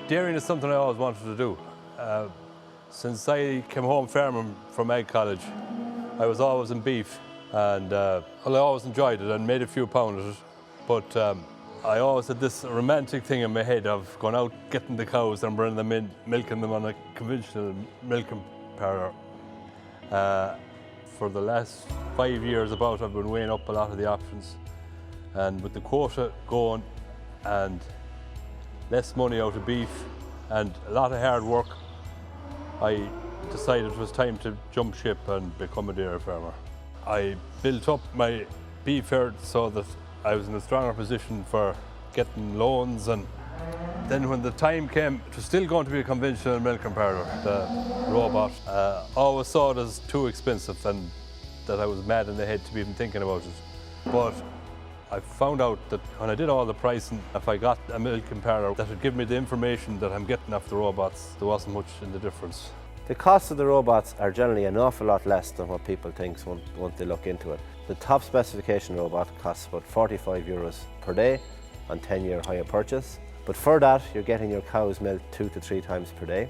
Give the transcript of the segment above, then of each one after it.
Dairying is something I always wanted to do. Since I came home farming from Ag College, I was always in beef, and I always enjoyed it and made a few pounds at it. But I always had this romantic thing in my head of going out, getting the cows and bringing them in, milking them on a conventional milking parlour. For the last 5 years about, I've been weighing up a lot of the options. And with the quota going and less money out of beef and a lot of hard work, I decided it was time to jump ship and become a dairy farmer. I built up my beef herd so that I was in a stronger position for getting loans, and then when the time came, it was still going to be a conventional milking parlour, the robot. I always saw it as too expensive and that I was mad in the head to be even thinking about it. But I found out that when I did all the pricing, if I got a milking parlour that would give me the information that I'm getting off the robots, there wasn't much in the difference. The costs of the robots are generally an awful lot less than what people think once they look into it. The top specification robot costs about €45 per day on 10-year hire purchase. But for that, you're getting your cows milked 2 to 3 times per day.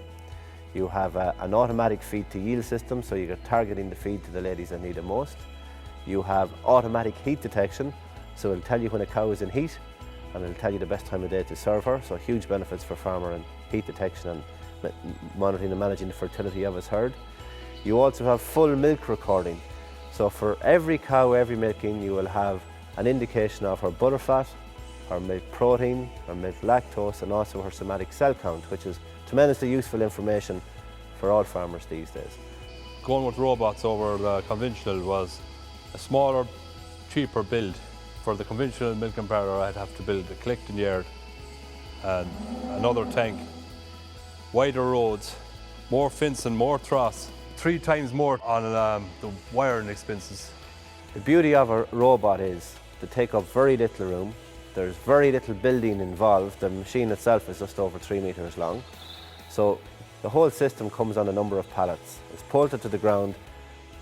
You have an automatic feed to yield system, so you're targeting the feed to the ladies that need it most. You have automatic heat detection, so it'll tell you when a cow is in heat, and it'll tell you the best time of day to serve her, so huge benefits for farmer in heat detection and monitoring and managing the fertility of his herd. You also have full milk recording, so for every cow, every milking, you will have an indication of her butterfat, her milk protein, her milk lactose, and also her somatic cell count, which is tremendously useful information for all farmers these days. Going with robots over the conventional was a smaller, cheaper build. For the conventional milking parlour, I'd have to build a collecting yard and another tank, wider roads, more fencing, more troughs, 3 times more on the wiring expenses. The beauty of a robot is to take up very little room. There's very little building involved. The machine itself is just over 3 metres long. So the whole system comes on a number of pallets. It's bolted to the ground,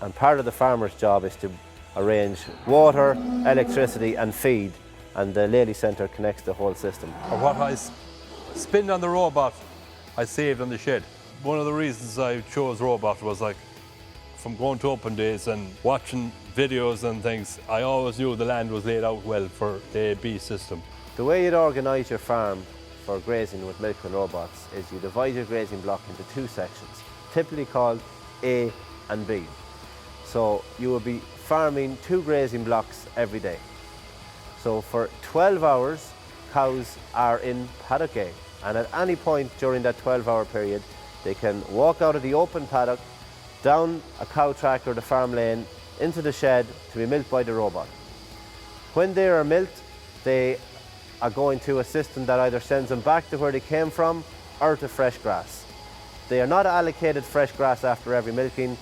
and part of the farmer's job is to arrange water, electricity and feed, and the Lely Center connects the whole system. What I spend on the robot, I saved on the shed. One of the reasons I chose robot was from going to open days and watching videos and things, I always knew the land was laid out well for the A-B system. The way you'd organise your farm for grazing with milking robots is you divide your grazing block into 2 sections, typically called A and B. So you will be farming 2 grazing blocks every day. So for 12 hours, cows are in paddock A, and at any point during that 12-hour period, they can walk out of the open paddock, down a cow track or the farm lane, into the shed to be milked by the robot. When they are milked, they are going to a system that either sends them back to where they came from or to fresh grass. They are not allocated fresh grass after every milking.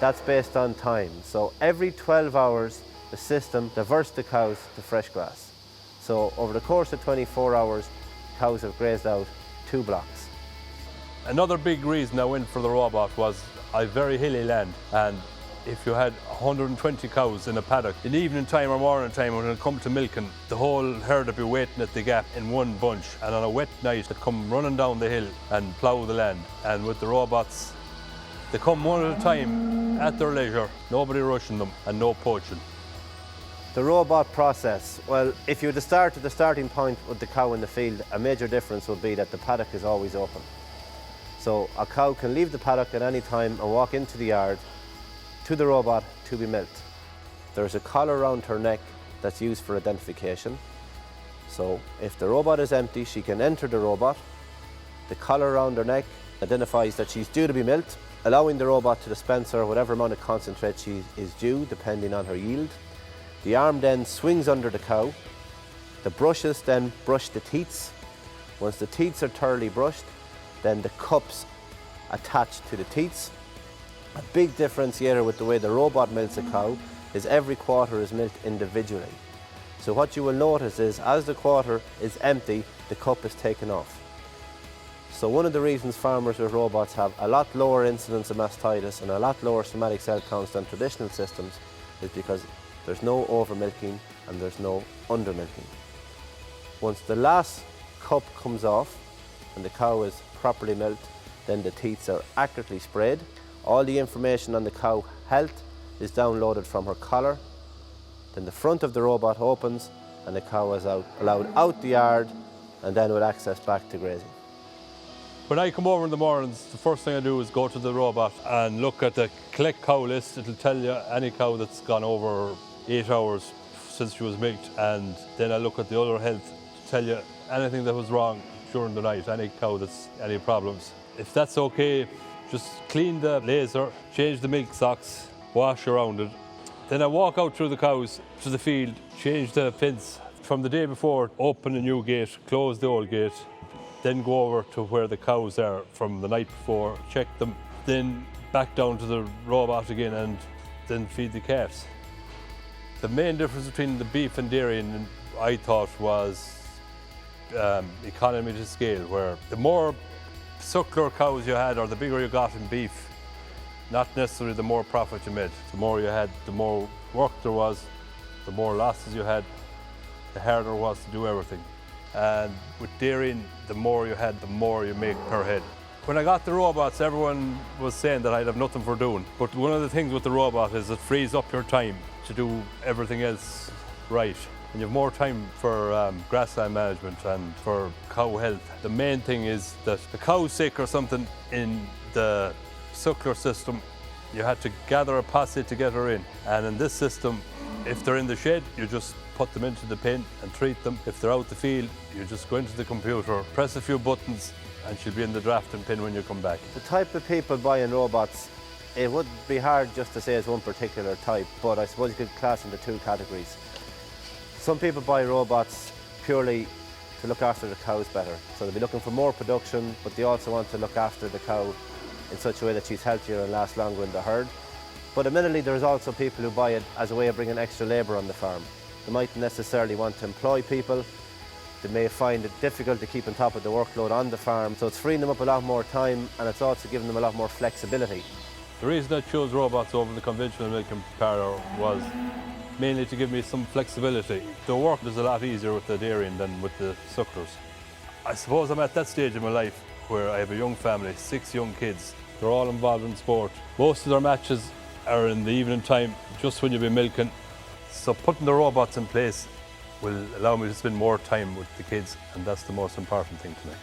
That's based on time. So every 12 hours, the system diverts the cows to fresh grass. So over the course of 24 hours, cows have grazed out 2 blocks. Another big reason I went for the robot was I have very hilly land, and if you had 120 cows in a paddock, in evening time or morning time when it come to milking, the whole herd would be waiting at the gap in one bunch, and on a wet night they'd come running down the hill and plough the land. And with the robots, they come one at a time at their leisure, nobody rushing them and no poaching. The robot process, well, if you were to start at the starting point with the cow in the field, a major difference would be that the paddock is always open. So a cow can leave the paddock at any time and walk into the yard to the robot to be milked. There's a collar around her neck that's used for identification. So if the robot is empty, she can enter the robot. The collar around her neck identifies that she's due to be milked, allowing the robot to dispense her whatever amount of concentrate she is due, depending on her yield. The arm then swings under the cow. The brushes then brush the teats. Once the teats are thoroughly brushed, then the cups attach to the teats. A big differentiator with the way the robot milks a cow is every quarter is milked individually. So what you will notice is as the quarter is empty, the cup is taken off. So one of the reasons farmers with robots have a lot lower incidence of mastitis and a lot lower somatic cell counts than traditional systems is because there's no over milking and there's no under milking. Once the last cup comes off, and the cow is properly milked, then the teats are accurately sprayed. All the information on the cow health is downloaded from her collar. Then the front of the robot opens and the cow is allowed out the yard and then with access back to grazing. When I come over in the mornings, the first thing I do is go to the robot and look at the collect cow list. It'll tell you any cow that's gone over 8 hours since she was milked, and then I look at the other health to tell you anything that was wrong during the night, any cow that's any problems. If that's okay, just clean the laser, change the milk socks, wash around it. Then I walk out through the cows to the field, change the fence. From the day before, open a new gate, close the old gate, then go over to where the cows are from the night before, check them, then back down to the robot again and then feed the calves. The main difference between the beef and dairy, I thought, was economy to scale, where the more suckler cows you had or the bigger you got in beef, not necessarily the more profit you made. The more you had, the more work there was, the more losses you had, the harder it was to do everything. And with dairying, the more you had, the more you make per head. When I got the robots, everyone was saying that I'd have nothing for doing. But one of the things with the robot is it frees up your time to do everything else right. And you have more time for grassland management and for cow health. The main thing is that the cow's sick or something in the suckler system, you had to gather a posse to get her in. And in this system, if they're in the shed, you just put them into the pen and treat them. If they're out the field, you just go into the computer, press a few buttons, and she'll be in the drafting pen when you come back. The type of people buying robots, it would be hard just to say it's one particular type, but I suppose you could class into two categories. Some people buy robots purely to look after the cows better. So they'll be looking for more production, but they also want to look after the cow in such a way that she's healthier and lasts longer in the herd. But admittedly, there's also people who buy it as a way of bringing extra labour on the farm. They mightn't necessarily want to employ people. They may find it difficult to keep on top of the workload on the farm. So it's freeing them up a lot more time, and it's also giving them a lot more flexibility. The reason I chose robots over the conventional milking parlour was mainly to give me some flexibility. The work is a lot easier with the dairying than with the sucklers. I suppose I'm at that stage in my life where I have a young family, 6 young kids. They're all involved in sport. Most of their matches are in the evening time, just when you'll be milking. So putting the robots in place will allow me to spend more time with the kids, and that's the most important thing to me.